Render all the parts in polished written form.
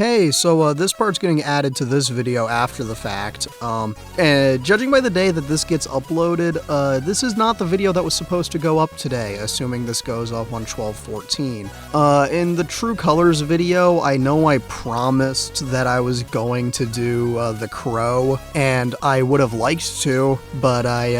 Hey, so this part's getting added to this video after the fact. And judging by the day that this gets uploaded, this is not the video that was supposed to go up today, assuming this goes up on 12/14. In the True Colors video, I know I promised that I was going to do The Crow, and I would have liked to, but I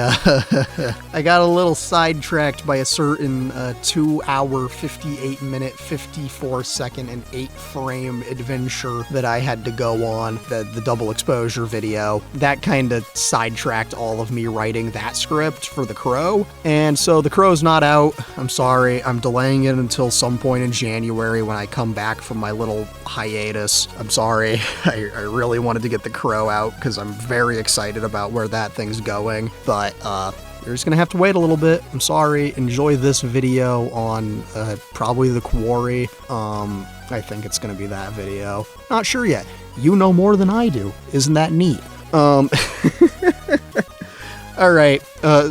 got a little sidetracked by a certain 2 hour, 58 minute, 54 second, and 8 frame adventure that I had to go on, the double exposure video. That kind of sidetracked all of me writing that script for The Crow, and so The Crow's not out. I'm sorry, I'm delaying it until some point in January when I come back from my little hiatus. I'm sorry, I really wanted to get The Crow out because I'm very excited about where that thing's going, but you're just gonna have to wait a little bit. I'm sorry. Enjoy this video on probably the Quarry. I think it's gonna be that video. Not sure yet. You know more than I do. Isn't that neat? Alright,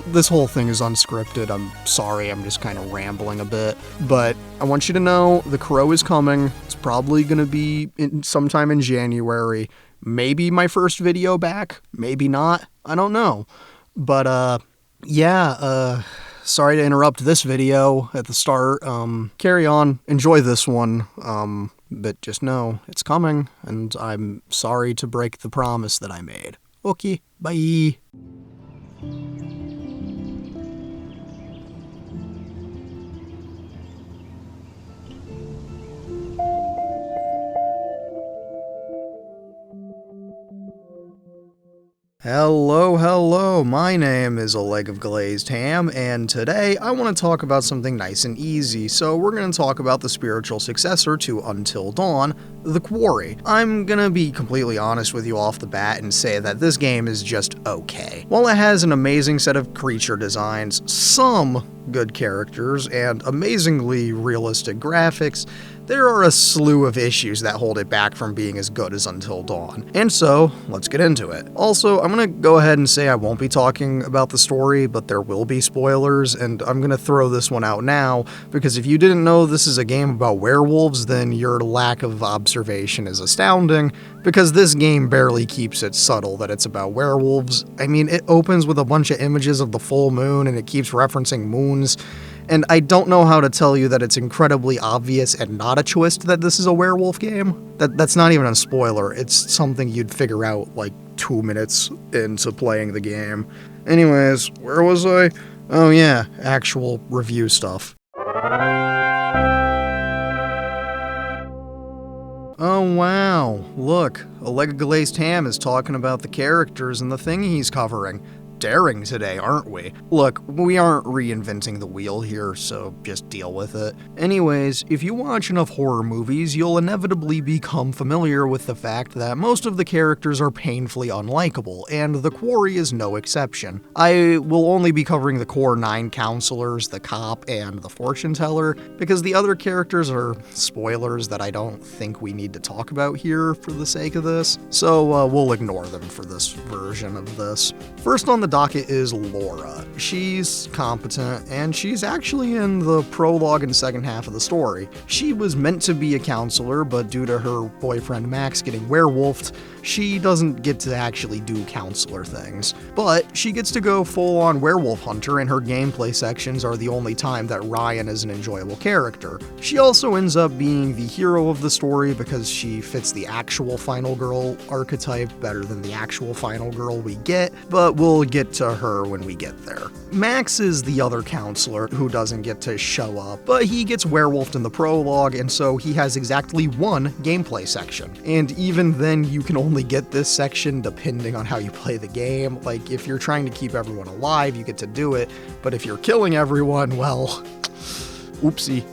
this whole thing is unscripted. I'm sorry, I'm just kind of rambling a bit. But I want you to know The Crow is coming. It's probably gonna be sometime in January. Maybe my first video back, maybe not. I don't know. But yeah, sorry to interrupt this video at the start. Carry on, enjoy this one, but just know it's coming, and I'm sorry to break the promise that I made. Okay, bye. Hello, my name is a leg of glazed ham, and today I want to talk about something nice and easy. So we're going to talk about the spiritual successor to Until Dawn, The Quarry. I'm gonna be completely honest with you off the bat and say that this game is just okay. While it has an amazing set of creature designs, some good characters, and amazingly realistic graphics, there are a slew of issues that hold it back from being as good as Until Dawn. And so, let's get into it. Also, I'm gonna go ahead and say I won't be talking about the story, but there will be spoilers, and I'm gonna throw this one out now, because if you didn't know this is a game about werewolves, then your lack of observation is astounding, because this game barely keeps it subtle that it's about werewolves. I mean, it opens with a bunch of images of the full moon, and it keeps referencing moons. And I don't know how to tell you that it's incredibly obvious and not a twist that this is a werewolf game. That's not even a spoiler. It's something you'd figure out like 2 minutes into playing the game. Anyways, where was I? Oh yeah, actual review stuff. Oh wow, look, a leg of glazed ham is talking about the characters and the thing he's covering. Daring today, aren't we? Look, we aren't reinventing the wheel here, so just deal with it. Anyways, if you watch enough horror movies, you'll inevitably become familiar with the fact that most of the characters are painfully unlikable, and The Quarry is no exception. I will only be covering the core 9 counselors, the cop, and the fortune teller, because the other characters are spoilers that I don't think we need to talk about here for the sake of this, so we'll ignore them for this version of this. First on the docket is Laura. She's competent, and she's actually in the prologue and second half of the story. She was meant to be a counselor, but due to her boyfriend Max getting werewolfed, she doesn't get to actually do counselor things. But she gets to go full-on werewolf hunter, and her gameplay sections are the only time that Ryan is an enjoyable character. She also ends up being the hero of the story because she fits the actual final girl archetype better than the actual final girl we get, but we'll get to her when we get there. Max is the other counselor who doesn't get to show up, but he gets werewolfed in the prologue, and so he has exactly one gameplay section. And even then, you can only get this section depending on how you play the game. Like, if you're trying to keep everyone alive, you get to do it, but if you're killing everyone, well, oopsie.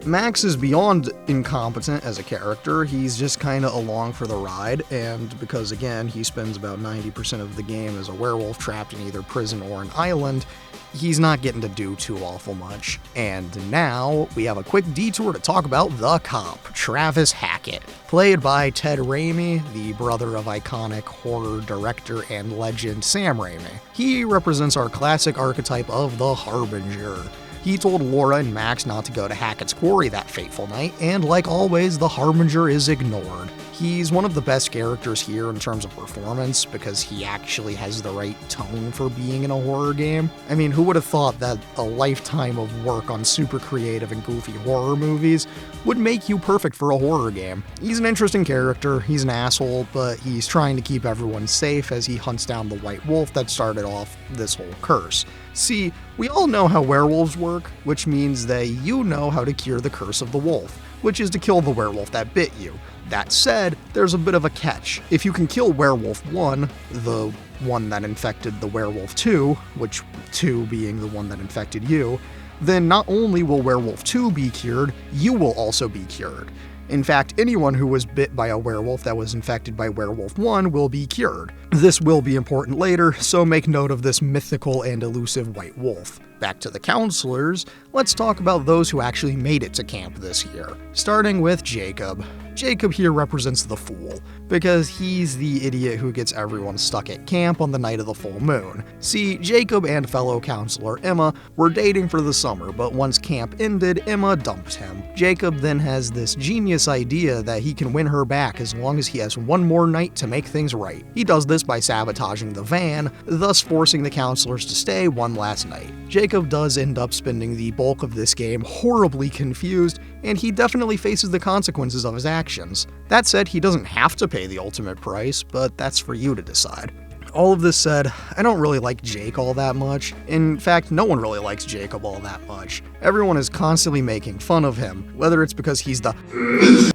Max is beyond incompetent as a character. He's just kind of along for the ride, and because, again, he spends about 90% of the game as a werewolf trapped in either prison or an island, he's not getting to do too awful much. And now, we have a quick detour to talk about the cop, Travis Hackett, played by Ted Raimi, the brother of iconic horror director and legend Sam Raimi. He represents our classic archetype of the Harbinger. He told Laura and Max not to go to Hackett's Quarry that fateful night, and like always, the Harbinger is ignored. He's one of the best characters here in terms of performance because he actually has the right tone for being in a horror game. I mean, who would have thought that a lifetime of work on super creative and goofy horror movies would make you perfect for a horror game? He's an interesting character, he's an asshole, but he's trying to keep everyone safe as he hunts down the white wolf that started off this whole curse. See, we all know how werewolves work, which means that you know how to cure the curse of the wolf, which is to kill the werewolf that bit you. That said, there's a bit of a catch. If you can kill Werewolf 1, the one that infected the Werewolf 2, which 2 being the one that infected you, then not only will Werewolf 2 be cured, you will also be cured. In fact, anyone who was bit by a werewolf that was infected by Werewolf 1 will be cured. This will be important later, so make note of this mythical and elusive white wolf. Back to the counselors, let's talk about those who actually made it to camp this year. Starting with Jacob. Jacob here represents the fool, because he's the idiot who gets everyone stuck at camp on the night of the full moon. See, Jacob and fellow counselor Emma were dating for the summer, but once camp ended, Emma dumped him. Jacob then has this genius idea that he can win her back as long as he has one more night to make things right. He does this by sabotaging the van, thus forcing the counselors to stay one last night. Jacob does end up spending the bulk of this game horribly confused, and he definitely faces the consequences of his actions. That said, he doesn't have to pay the ultimate price, but that's for you to decide. All of this said, I don't really like Jake all that much. In fact, no one really likes Jacob all that much. Everyone is constantly making fun of him, whether it's because he's the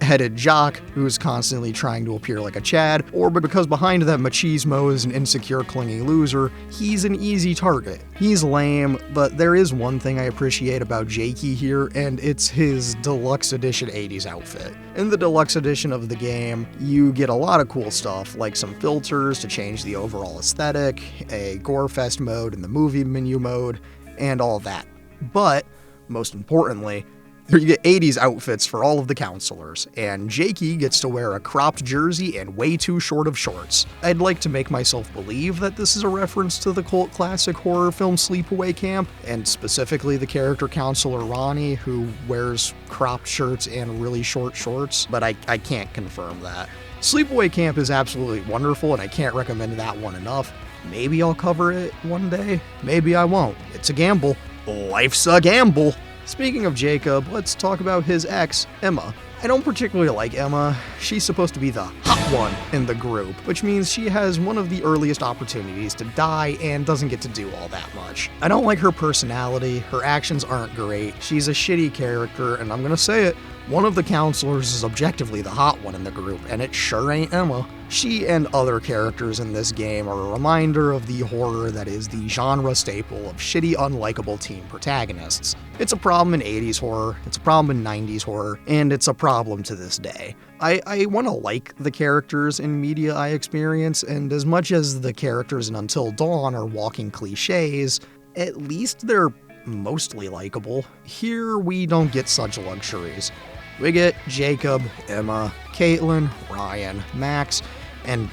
headed jock who's constantly trying to appear like a Chad, or because behind that machismo is an insecure, clingy loser, he's an easy target. He's lame, but there is one thing I appreciate about Jakey here, and it's his deluxe edition 80s outfit. In the deluxe edition of the game, you get a lot of cool stuff, like some filters to change the overall aesthetic, a Gorefest mode in the movie menu mode, and all that. But, most importantly, you get 80s outfits for all of the counselors, and Jakey gets to wear a cropped jersey and way too short of shorts. I'd like to make myself believe that this is a reference to the cult classic horror film Sleepaway Camp, and specifically the character counselor Ronnie, who wears cropped shirts and really short shorts, but I can't confirm that. Sleepaway Camp is absolutely wonderful, and I can't recommend that one enough. Maybe I'll cover it one day, maybe I won't. It's a gamble. Life's a gamble. Speaking of Jacob, let's talk about his ex, Emma. I don't particularly like Emma. She's supposed to be the hot one in the group, which means she has one of the earliest opportunities to die and doesn't get to do all that much. I don't like her personality, her actions aren't great, she's a shitty character, and I'm gonna say it, one of the counselors is objectively the hot one in the group, and it sure ain't Emma. She and other characters in this game are a reminder of the horror that is the genre staple of shitty, unlikable teen protagonists. It's a problem in 80s horror, it's a problem in 90s horror, and it's a problem to this day. I want to like the characters in media I experience, and as much as the characters in Until Dawn are walking cliches, at least they're mostly likable. Here we don't get such luxuries. We get Jacob, Emma, Caitlin, Ryan, Max, and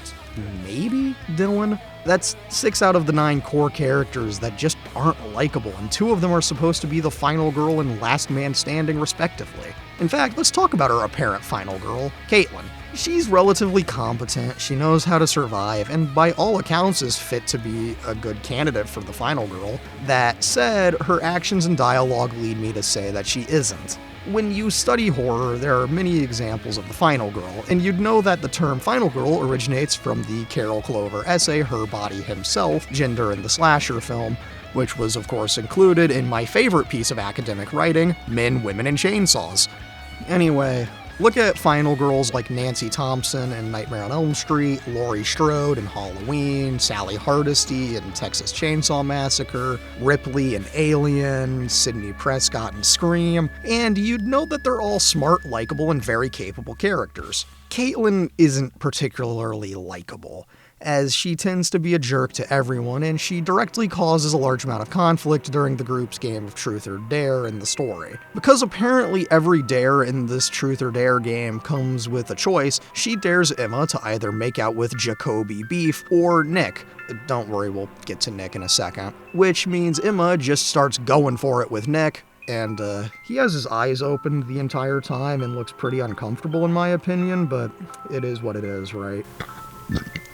maybe Dylan. That's 6 out of the 9 core characters that just aren't likable, and 2 of them are supposed to be the final girl and last man standing respectively. In fact, let's talk about our apparent final girl, Caitlin. She's relatively competent, she knows how to survive, and by all accounts is fit to be a good candidate for the final girl. That said, her actions and dialogue lead me to say that she isn't. When you study horror, there are many examples of the final girl, and you'd know that the term final girl originates from the Carol Clover essay Her Body Himself, Gender in the Slasher Film, which was of course included in my favorite piece of academic writing, Men, Women, and Chainsaws. Anyway, look at final girls like Nancy Thompson in Nightmare on Elm Street, Laurie Strode in Halloween, Sally Hardesty in Texas Chainsaw Massacre, Ripley in Alien, Sidney Prescott in Scream, and you'd know that they're all smart, likable, and very capable characters. Caitlin isn't particularly likable, as she tends to be a jerk to everyone, and she directly causes a large amount of conflict during the group's game of Truth or Dare in the story. Because apparently every dare in this Truth or Dare game comes with a choice, she dares Emma to either make out with Jacoby Beef or Nick. Don't worry, we'll get to Nick in a second. Which means Emma just starts going for it with Nick, and he has his eyes open the entire time and looks pretty uncomfortable in my opinion, but it is what it is, right?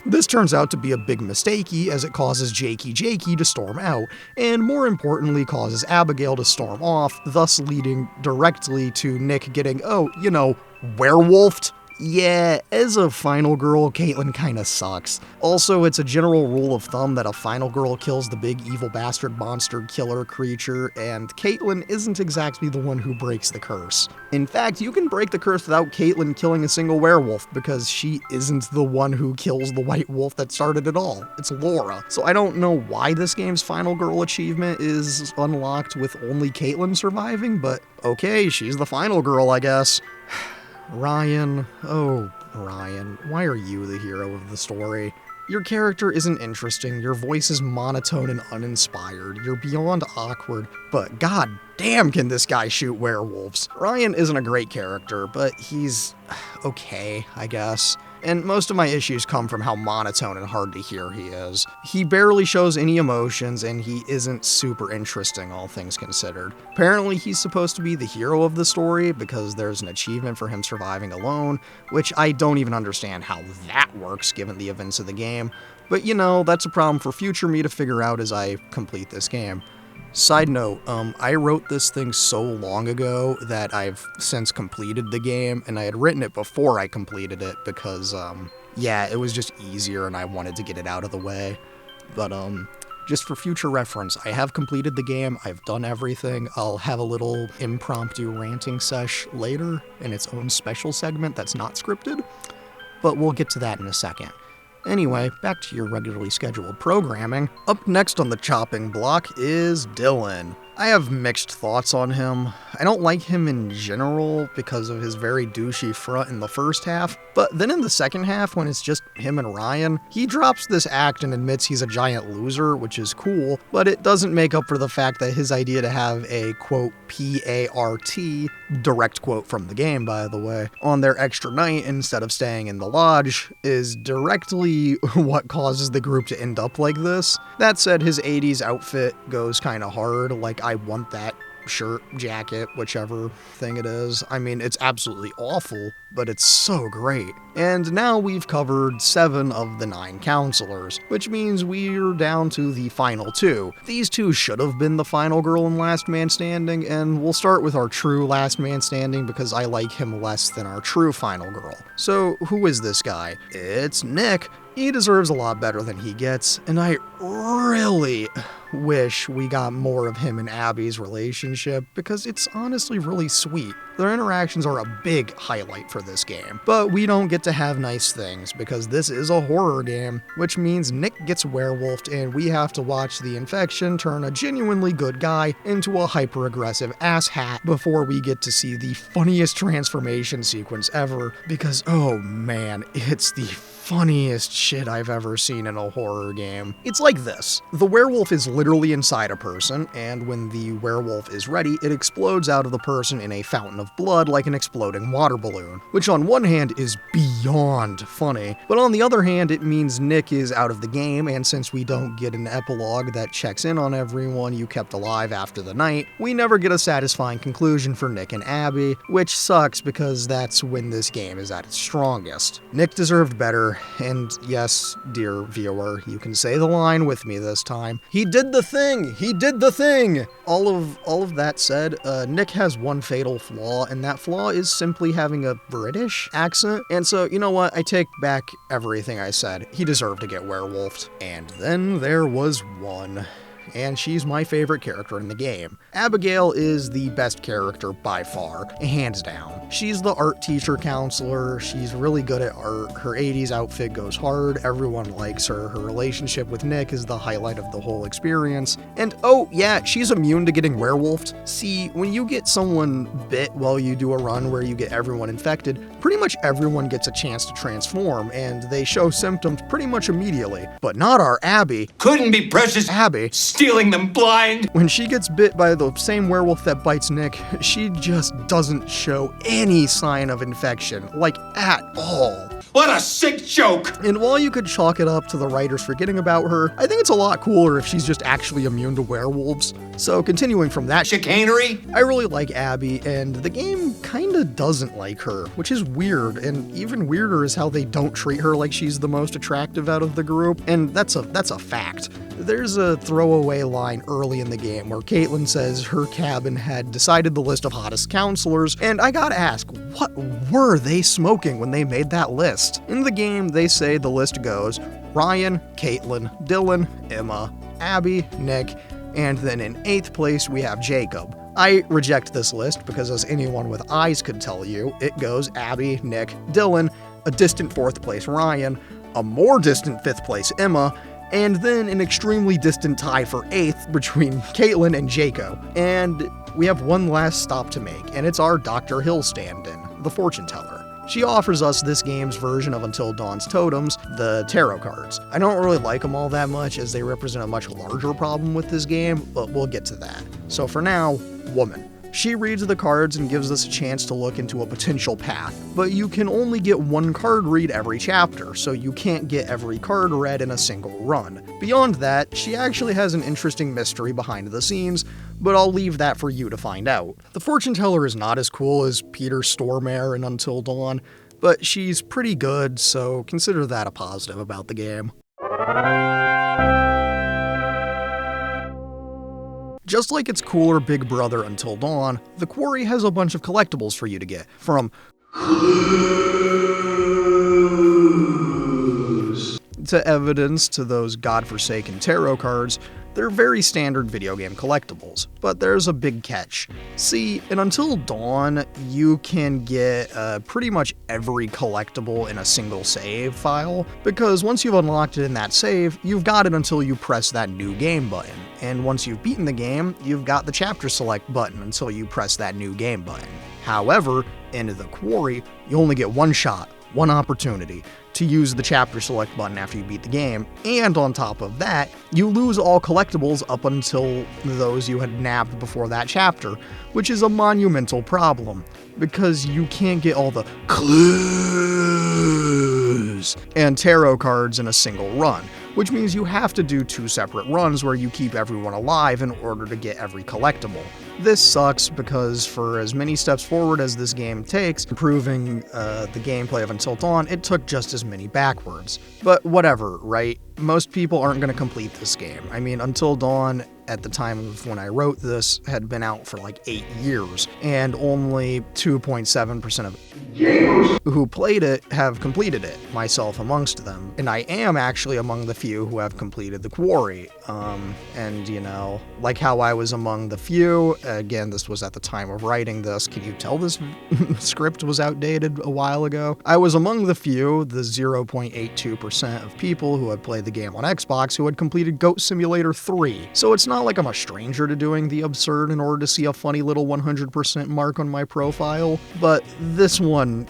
This turns out to be a big mistakey as it causes Jakey to storm out, and more importantly causes Abigail to storm off, thus leading directly to Nick getting, werewolfed. Yeah, as a final girl, Caitlin kinda sucks. Also, it's a general rule of thumb that a final girl kills the big evil bastard monster killer creature, and Caitlin isn't exactly the one who breaks the curse. In fact, you can break the curse without Caitlin killing a single werewolf, because she isn't the one who kills the white wolf that started it all. It's Laura. So I don't know why this game's final girl achievement is unlocked with only Caitlin surviving, but okay, she's the final girl, I guess. Ryan, why are you the hero of the story? Your character isn't interesting, your voice is monotone and uninspired, you're beyond awkward, but god damn can this guy shoot werewolves. Ryan isn't a great character, but he's okay, I guess. And most of my issues come from how monotone and hard to hear he is. He barely shows any emotions, and he isn't super interesting, all things considered. Apparently, he's supposed to be the hero of the story because there's an achievement for him surviving alone, which I don't even understand how that works given the events of the game. But that's a problem for future me to figure out as I complete this game. Side note, I wrote this thing so long ago that I've since completed the game, and I had written it before I completed it because, it was just easier and I wanted to get it out of the way. But, just for future reference, I have completed the game, I've done everything. I'll have a little impromptu ranting sesh later in its own special segment that's not scripted, but we'll get to that in a second. Anyway, back to your regularly scheduled programming. Up next on the chopping block is Dylan. I have mixed thoughts on him. I don't like him in general because of his very douchey front in the first half, but then in the second half, when it's just him and Ryan, he drops this act and admits he's a giant loser, which is cool, but it doesn't make up for the fact that his idea to have a, quote, P-A-R-T, direct quote from the game, by the way, on their extra night instead of staying in the lodge is directly what causes the group to end up like this. That said, his 80s outfit goes kinda hard, like I want that shirt, jacket, whichever thing it is. I mean, it's absolutely awful, but it's so great. And now we've covered 7 of the 9 counselors, which means we're down to the final 2. These 2 should have been the final girl and last man standing, and we'll start with our true last man standing because I like him less than our true final girl. So who is this guy? It's Nick. He deserves a lot better than he gets, and I really wish we got more of him and Abby's relationship because it's honestly really sweet. Their interactions are a big highlight for this game, but we don't get to have nice things because this is a horror game, which means Nick gets werewolfed and we have to watch the infection turn a genuinely good guy into a hyper-aggressive asshat before we get to see the funniest transformation sequence ever because, oh man, it's the funniest shit I've ever seen in a horror game. It's like this. The werewolf is literally inside a person, and when the werewolf is ready, it explodes out of the person in a fountain of blood like an exploding water balloon, which on one hand is beyond funny, but on the other hand, it means Nick is out of the game, and since we don't get an epilogue that checks in on everyone you kept alive after the night, we never get a satisfying conclusion for Nick and Abby, which sucks because that's when this game is at its strongest. Nick deserved better. And yes, dear viewer, you can say the line with me this time. He did the thing! He did the thing! All of that said, Nick has one fatal flaw, and that flaw is simply having a British accent. And so, you know what? I take back everything I said. He deserved to get werewolfed. And then there was one. And she's my favorite character in the game. Abigail is the best character by far, hands down. She's the art teacher counselor, she's really good at art, her 80s outfit goes hard, everyone likes her, her relationship with Nick is the highlight of the whole experience, and oh yeah, she's immune to getting werewolfed. See, when you get someone bit while you do a run where you get everyone infected, pretty much everyone gets a chance to transform, and they show symptoms pretty much immediately. But not our Abby. Couldn't be precious Abby. Stealing them blind. When she gets bit by the same werewolf that bites Nick, she just doesn't show any sign of infection, like at all. What a sick joke! And while you could chalk it up to the writers forgetting about her, I think it's a lot cooler if she's just actually immune to werewolves. So continuing from that Chicanery? I really like Abby, and the game kinda doesn't like her, which is weird, and even weirder is how they don't treat her like she's the most attractive out of the group, and that's a fact. There's a throwaway line early in the game where Caitlin says her cabin had decided the list of hottest counselors, and I gotta ask, what were they smoking when they made that list? In the game, they say the list goes Ryan, Caitlin, Dylan, Emma, Abby, Nick, and then in 8th place we have Jacob. I reject this list because, as anyone with eyes could tell you, it goes Abby, Nick, Dylan, a distant 4th place Ryan, a more distant 5th place Emma, and then an extremely distant tie for 8th between Caitlin and Jacob. And we have one last stop to make, and it's our Dr. Hill stand-in, the fortune teller. She offers us this game's version of Until Dawn's totems, the tarot cards. I don't really like them all that much as they represent a much larger problem with this game, but we'll get to that. So for now, woman. She reads the cards and gives us a chance to look into a potential path, but you can only get one card read every chapter, so you can't get every card read in a single run. Beyond that, she actually has an interesting mystery behind the scenes, but I'll leave that for you to find out. The fortune teller is not as cool as Peter Stormare in Until Dawn, but she's pretty good, so consider that a positive about the game. Just like its cooler big brother Until Dawn, the Quarry has a bunch of collectibles for you to get, from clues to evidence to those godforsaken tarot cards. They're very standard video game collectibles, but there's a big catch. See, in Until Dawn, you can get pretty much every collectible in a single save file, because once you've unlocked it in that save, you've got it until you press that new game button. And once you've beaten the game, you've got the chapter select button until you press that new game button. However, in the Quarry, you only get one shot, one opportunity to use the chapter select button after you beat the game, and on top of that, you lose all collectibles up until those you had nabbed before that chapter, which is a monumental problem, because you can't get all the clues and tarot cards in a single run, which means you have to do 2 separate runs where you keep everyone alive in order to get every collectible. This sucks because for as many steps forward as this game takes, improving the gameplay of Until Dawn, it took just as many backwards. But whatever, right? Most people aren't going to complete this game. I mean, Until Dawn, at the time of when I wrote this, had been out for like 8 years, and only 2.7% of gamers who played it have completed it, myself amongst them. And I am actually among the few who have completed the Quarry. And you know, like how I was among the few, again, this was at the time of writing this, can you tell this script was outdated a while ago? I was among the few, the 0.82% of people who had played the game on Xbox who had completed Goat Simulator 3. So it's not like I'm a stranger to doing the absurd in order to see a funny little 100% mark on my profile, but this one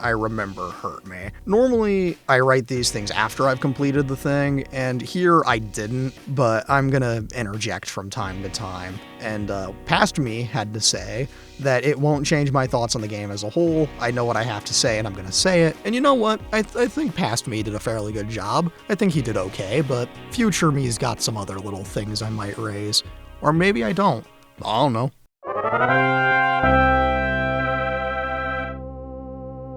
I remember hurt me. Normally, I write these things after I've completed the thing, and here I didn't, but I'm gonna interject from time to time. And Past Me had to say that it won't change my thoughts on the game as a whole. I know what I have to say, and I'm gonna say it. And you know what? I think Past Me did a fairly good job. I think he did okay, but future me's got some other little things I might raise. Or maybe I don't. I don't know.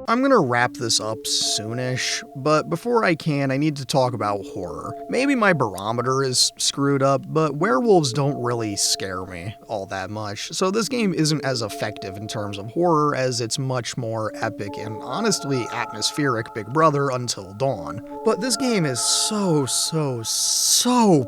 I'm gonna wrap this up soonish, but before I can, I need to talk about horror. Maybe my barometer is screwed up, but werewolves don't really scare me all that much, so this game isn't as effective in terms of horror as its much more epic and honestly atmospheric big brother Until Dawn. But this game is so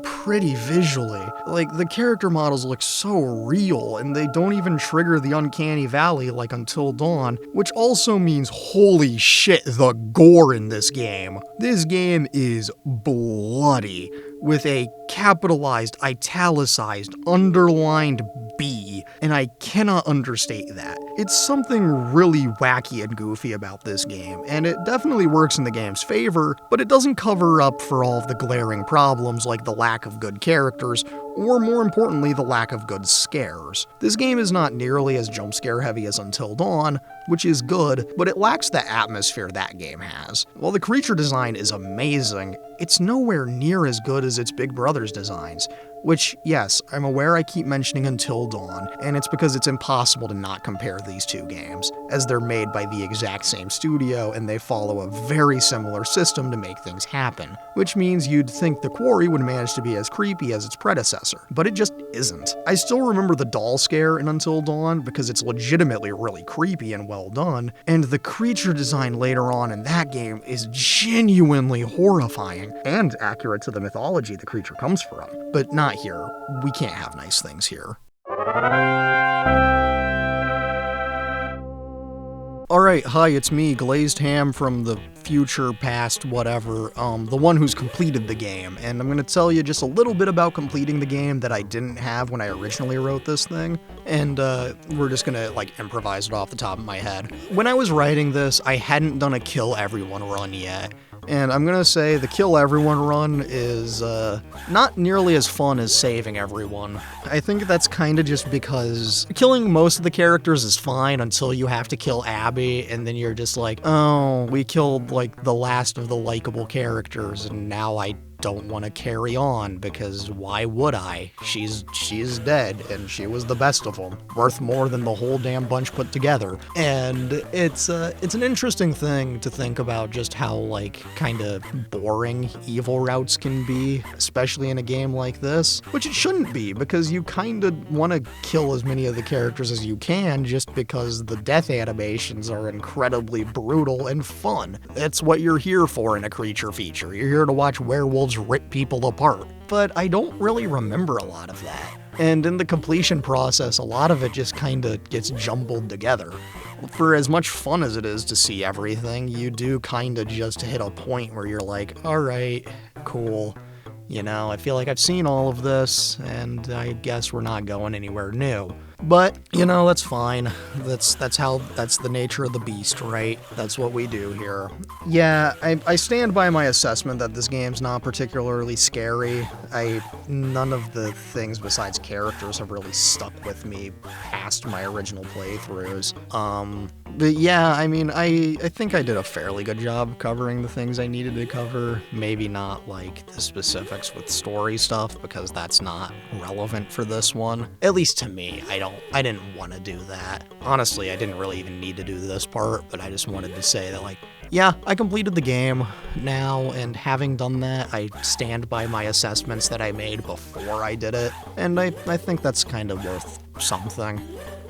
pretty visually. Like, the character models look so real, and they don't even trigger the uncanny valley like Until Dawn, which also means holy shit, the gore in this game. This game is bloody. with a capitalized, italicized, underlined B, and I cannot understate that. It's something really wacky and goofy about this game, and it definitely works in the game's favor, but it doesn't cover up for all of the glaring problems like the lack of good characters, or more importantly, the lack of good scares. This game is not nearly as jump scare heavy as Until Dawn, which is good, but it lacks the atmosphere that game has. While the creature design is amazing, it's nowhere near as good as its big brother's designs. Which, yes, I'm aware I keep mentioning Until Dawn, and it's because it's impossible to not compare these two games, as they're made by the exact same studio and they follow a very similar system to make things happen, which means you'd think the Quarry would manage to be as creepy as its predecessor, but it just isn't. I still remember the doll scare in Until Dawn because it's legitimately really creepy and well done, and the creature design later on in that game is genuinely horrifying and accurate to the mythology the creature comes from, but not here. We can't have nice things here. Alright, hi, it's me, Glazed Ham from the future, past, whatever, the one who's completed the game, and I'm gonna tell you just a little bit about completing the game that I didn't have when I originally wrote this thing, and we're just gonna, improvise it off the top of my head. When I was writing this, I hadn't done a kill everyone run yet, and I'm gonna say the kill everyone run is not nearly as fun as saving everyone. I think that's kinda just because killing most of the characters is fine until you have to kill Abby, and then you're just like, oh, we killed the last of the likable characters, and now I don't want to carry on because why would I? She's dead, and she was the best of them, worth more than the whole damn bunch put together. And it's an interesting thing to think about just how kind of boring evil routes can be, especially in a game like this, which it shouldn't be because you kind of want to kill as many of the characters as you can just because the death animations are incredibly brutal and fun. That's what you're here for in a creature feature. You're here to watch werewolves rip people apart. But I don't really remember a lot of that. And in the completion process, a lot of it just kinda gets jumbled together. For as much fun as it is to see everything, you do kinda just hit a point where you're like, alright, cool. I feel like I've seen all of this, and I guess we're not going anywhere new. But, that's fine. That's the nature of the beast, right? That's what we do here. Yeah, I stand by my assessment that this game's not particularly scary. None of the things besides characters have really stuck with me past my original playthroughs. But yeah, I think I did a fairly good job covering the things I needed to cover. Maybe not the specifics with story stuff, because that's not relevant for this one. At least to me, I didn't want to do that. Honestly, I didn't really even need to do this part, but I just wanted to say that yeah, I completed the game now, and having done that, I stand by my assessments that I made before I did it, and I think that's kind of worth something.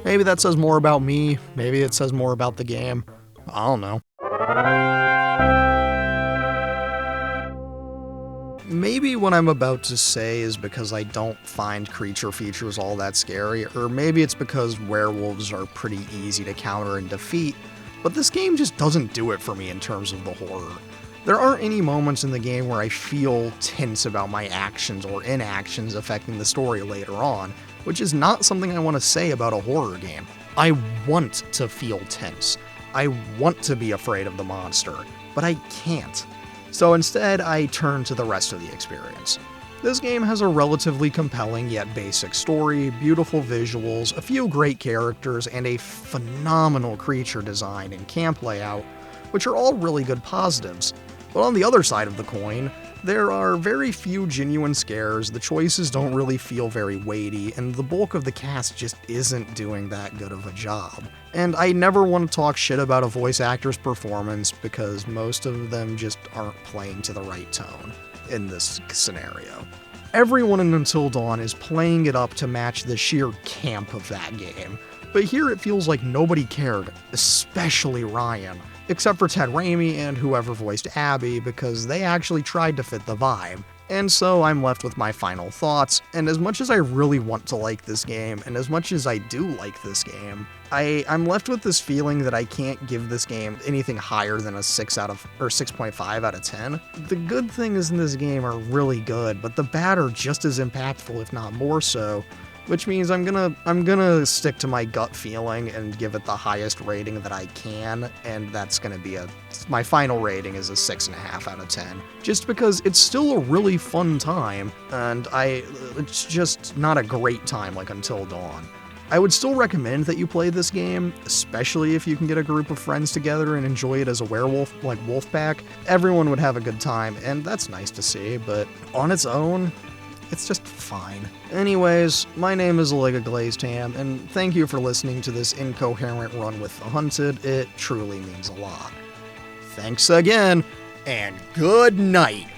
Maybe that says more about me, maybe it says more about the game. I don't know. Maybe what I'm about to say is because I don't find creature features all that scary, or maybe it's because werewolves are pretty easy to counter and defeat, but this game just doesn't do it for me in terms of the horror. There aren't any moments in the game where I feel tense about my actions or inactions affecting the story later on, which is not something I want to say about a horror game. I want to feel tense. I want to be afraid of the monster, but I can't. So instead, I turn to the rest of the experience. This game has a relatively compelling yet basic story, beautiful visuals, a few great characters, and a phenomenal creature design and camp layout, which are all really good positives. But on the other side of the coin, there are very few genuine scares, the choices don't really feel very weighty, and the bulk of the cast just isn't doing that good of a job. And I never want to talk shit about a voice actor's performance because most of them just aren't playing to the right tone in this scenario. Everyone in Until Dawn is playing it up to match the sheer camp of that game, but here it feels like nobody cared, especially Ryan. except for Ted Raimi and whoever voiced Abby, because they actually tried to fit the vibe. And so I'm left with my final thoughts, and as much as I really want to like this game, and as much as I do like this game, I'm left with this feeling that I can't give this game anything higher than a 6.5 out of 10. The good things in this game are really good, but the bad are just as impactful, if not more so, which means I'm gonna stick to my gut feeling and give it the highest rating that I can, and that's gonna be my final rating is a 6.5 out of 10. Just because it's still a really fun time, and it's just not a great time like Until Dawn. I would still recommend that you play this game, especially if you can get a group of friends together and enjoy it as a werewolf, like Wolfpack. Everyone would have a good time, and that's nice to see, but on its own, it's just fine. Anyways, my name is Olega Glazed Ham, and thank you for listening to this incoherent run with The Hunted. It truly means a lot. Thanks again, and good night.